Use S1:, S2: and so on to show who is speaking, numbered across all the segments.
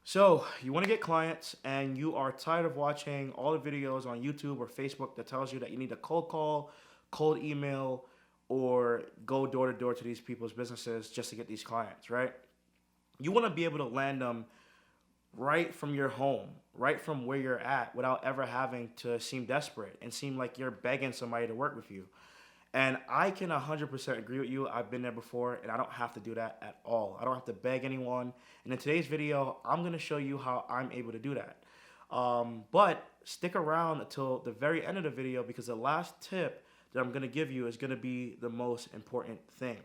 S1: So you want to get clients and you are tired of watching all the videos on YouTube or Facebook that tells you that you need to cold call, cold email, or go door to door to these people's businesses just to get these clients, right? You want to be able to land them right from your home, right from where you're at without ever having to seem desperate and seem like you're begging somebody to work with you. And I can 100% agree with you. I've been there before, and I don't have to do that at all. I don't have to beg anyone. And in today's video, I'm going to show you how I'm able to do that. But stick around until the very end of the video because the last tip that I'm going to give you is going to be the most important thing.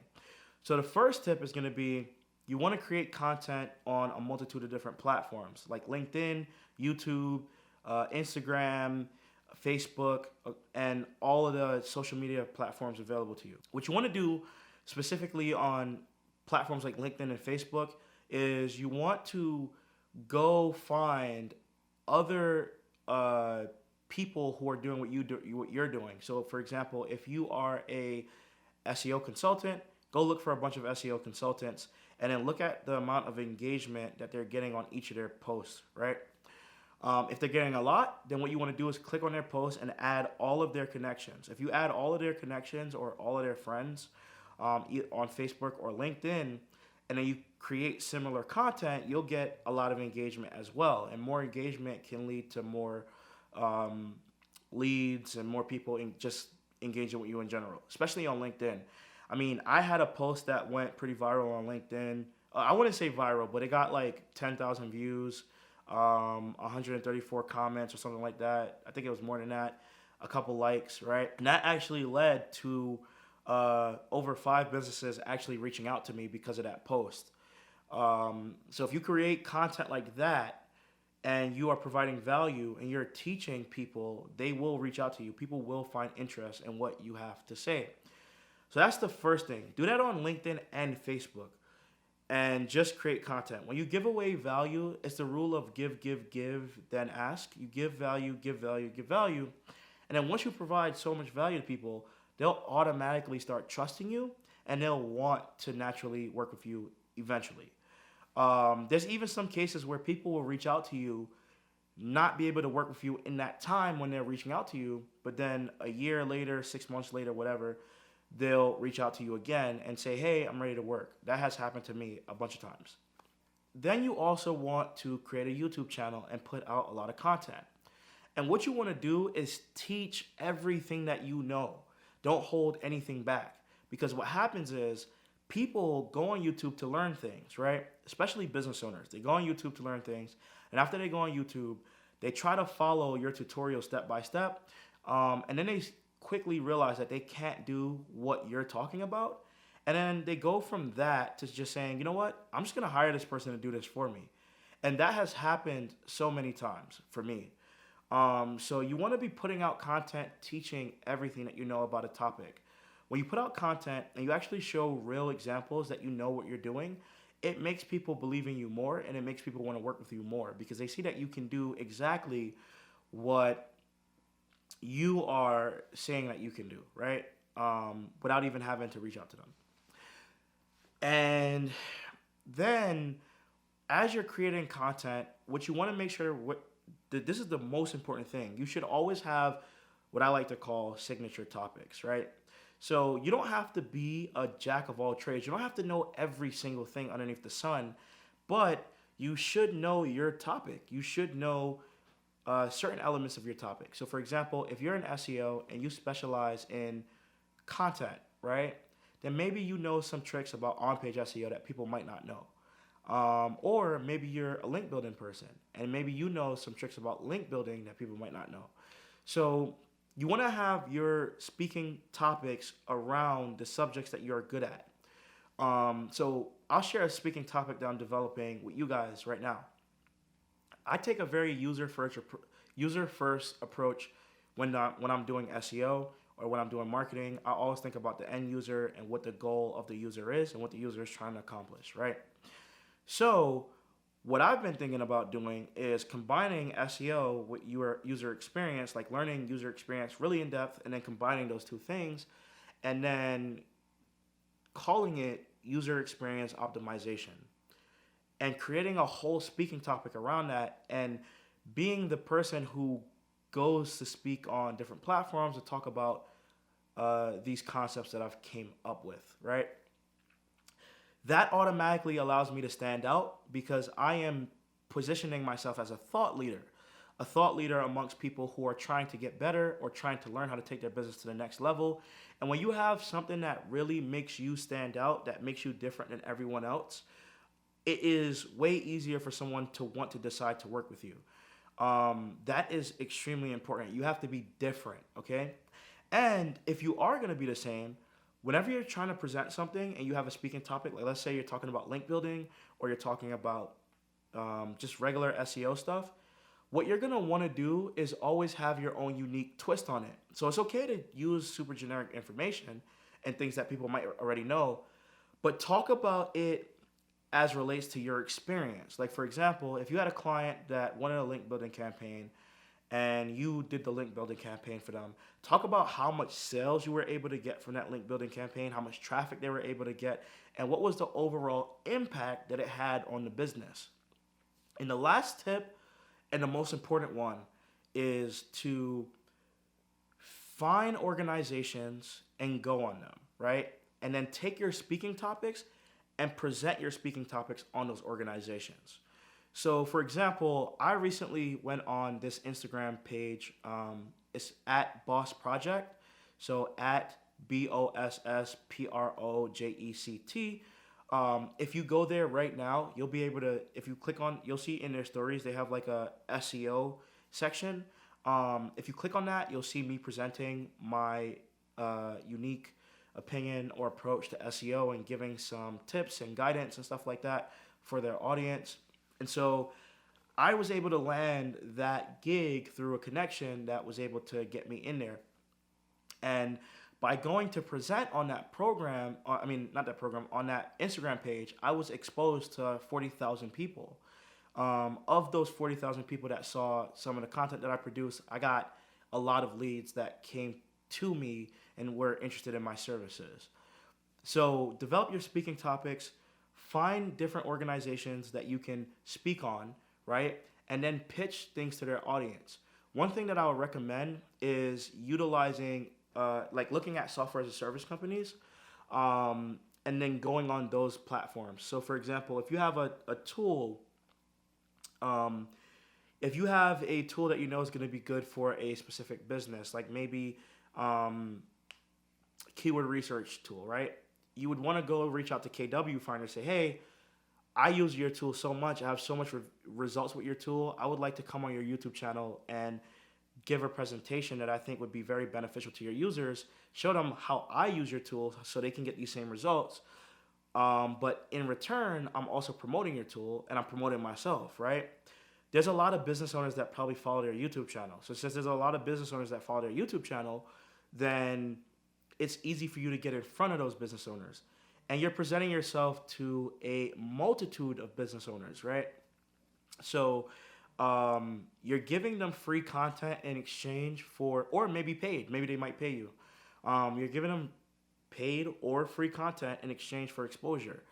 S1: So the first tip is going to be you want to create content on a multitude of different platforms like LinkedIn, YouTube, Instagram, Facebook, and all of the social media platforms available to you. What you want to do specifically on platforms like LinkedIn and Facebook is you want to go find other people who are doing what you're doing. So, for example, if you are a SEO consultant, go look for a bunch of SEO consultants and then look at the amount of engagement that they're getting on each of their posts, right? If they're getting a lot, then what you want to do is click on their post and add all of their connections. If you add all of their connections or all of their friends on Facebook or LinkedIn, and then you create similar content, you'll get a lot of engagement as well. And more engagement can lead to more leads and more people just engaging with you in general, especially on LinkedIn. I mean, I had a post that went pretty viral on LinkedIn. I wouldn't say viral, but it got like 10,000 views. 134 comments or something like that. I think it was more than that. A couple likes, right? And that actually led to over 5 businesses actually reaching out to me because of that post. So if you create content like that and you are providing value and you're teaching people, they will reach out to you. People will find interest in what you have to say. So that's the first thing. Do that on LinkedIn and Facebook. And just create content. When you give away value, it's the rule of give, then ask. You give value, give value, give value. And then once you provide so much value to people, they'll automatically start trusting you and they'll want to naturally work with you eventually. There's even some cases where people will reach out to you, not be able to work with you in that time when they're reaching out to you, but then a year later, 6 months later, whatever, they'll reach out to you again and say, hey, I'm ready to work. That has happened to me a bunch of times. Then you also want to create a YouTube channel and put out a lot of content. And what you want to do is teach everything that you know. Don't hold anything back. Because what happens is people go on YouTube to learn things, right? Especially business owners. They go on YouTube to learn things. And after they go on YouTube, they try to follow your tutorial step by step. And then they quickly realize that they can't do what you're talking about. And then they go from that to just saying, you know what, I'm just going to hire this person to do this for me. And that has happened so many times for me. So you want to be putting out content, teaching everything that you know about a topic. When you put out content and you actually show real examples that you know what you're doing, it makes people believe in you more and it makes people want to work with you more because they see that you can do exactly what you are saying that you can do, right? Without even having to reach out to them. And then as you're creating content, what you want to make sure, this is the most important thing. You should always have what I like to call signature topics, right? So you don't have to be a jack of all trades. You don't have to know every single thing underneath the sun, but you should know your topic. You should know certain elements of your topic. So for example, if you're an SEO and you specialize in content, right? Then maybe you know some tricks about on-page SEO that people might not know. Or maybe you're a link building person and maybe you know some tricks about link building that people might not know. So you want to have your speaking topics around the subjects that you're good at. So I'll share a speaking topic that I'm developing with you guys right now. I take a very user-first approach when I'm doing SEO or when I'm doing marketing. I always think about the end user and what the goal of the user is and what the user is trying to accomplish, right? So what I've been thinking about doing is combining SEO with your user experience, like learning user experience really in depth and then combining those two things and then calling it user experience optimization. and creating a whole speaking topic around that, and being the person who goes to speak on different platforms to talk about these concepts that I've came up with, right? That automatically allows me to stand out because I am positioning myself as a thought leader amongst people who are trying to get better or trying to learn how to take their business to the next level. And when you have something that really makes you stand out, that makes you different than everyone else, it is way easier for someone to want to decide to work with you. That is extremely important. You have to be different, okay? And if you are going to be the same, whenever you're trying to present something and you have a speaking topic, like let's say you're talking about link building or you're talking about just regular SEO stuff, what you're going to want to do is always have your own unique twist on it. So it's okay to use super generic information and things that people might already know, but talk about it as relates to your experience. Like for example, if you had a client that wanted a link building campaign and you did the link building campaign for them, talk about how much sales you were able to get from that link building campaign, how much traffic they were able to get, and what was the overall impact that it had on the business. And the last tip, and the most important one, is to find organizations and go on them, right? And then take your speaking topics and present your speaking topics on those organizations. So for example, I recently went on this Instagram page. It's at Boss Project. So at BOSSPROJECT. If you go there right now, you'll be able to, if you click on, you'll see in their stories, they have like a SEO section. If you click on that, you'll see me presenting my unique opinion or approach to SEO and giving some tips and guidance and stuff like that for their audience. And so I was able to land that gig through a connection that was able to get me in there. And by going to present on that program, on that Instagram page, I was exposed to 40,000 people. Of those 40,000 people that saw some of the content that I produced, I got a lot of leads that came to me and were interested in my services. So develop your speaking topics, find different organizations that you can speak on, right? And then pitch things to their audience. One thing that I would recommend is utilizing, looking at software as a service companies, and then going on those platforms. So for example, if you have a tool, if you have a tool that you know is going to be good for a specific business, like maybe keyword research tool, right? You would want to go reach out to KW Finder and say, hey, I use your tool so much. I have so much results with your tool. I would like to come on your YouTube channel and give a presentation that I think would be very beneficial to your users. Show them how I use your tool so they can get these same results. But in return, I'm also promoting your tool and I'm promoting myself, right? There's a lot of business owners that probably follow their YouTube channel. So since there's a lot of business owners that follow their YouTube channel, then it's easy for you to get in front of those business owners. And you're presenting yourself to a multitude of business owners, right? So you're giving them free content in exchange for, or maybe paid. Maybe they might pay you. You're giving them paid or free content in exchange for exposure.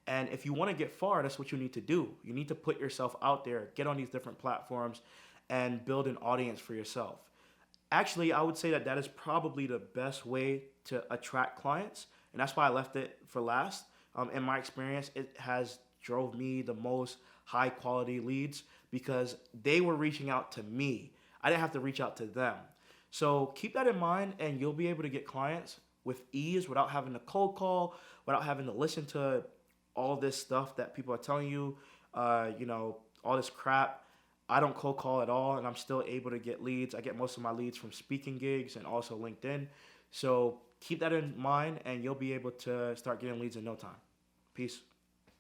S1: And if you want to get far, that's what you need to do. You need to put yourself out there, get on these different platforms, and build an audience for yourself. Actually, I would say that is probably the best way to attract clients, and that's why I left it for last. In my experience, it has drove me the most high quality leads because they were reaching out to me. I didn't have to reach out to them. So keep that in mind, and you'll be able to get clients with ease without having to cold call, without having to listen to all this stuff that people are telling you, all this crap. I don't cold call at all, and I'm still able to get leads. I get most of my leads from speaking gigs and also LinkedIn. So keep that in mind, and you'll be able to start getting leads in no time. Peace.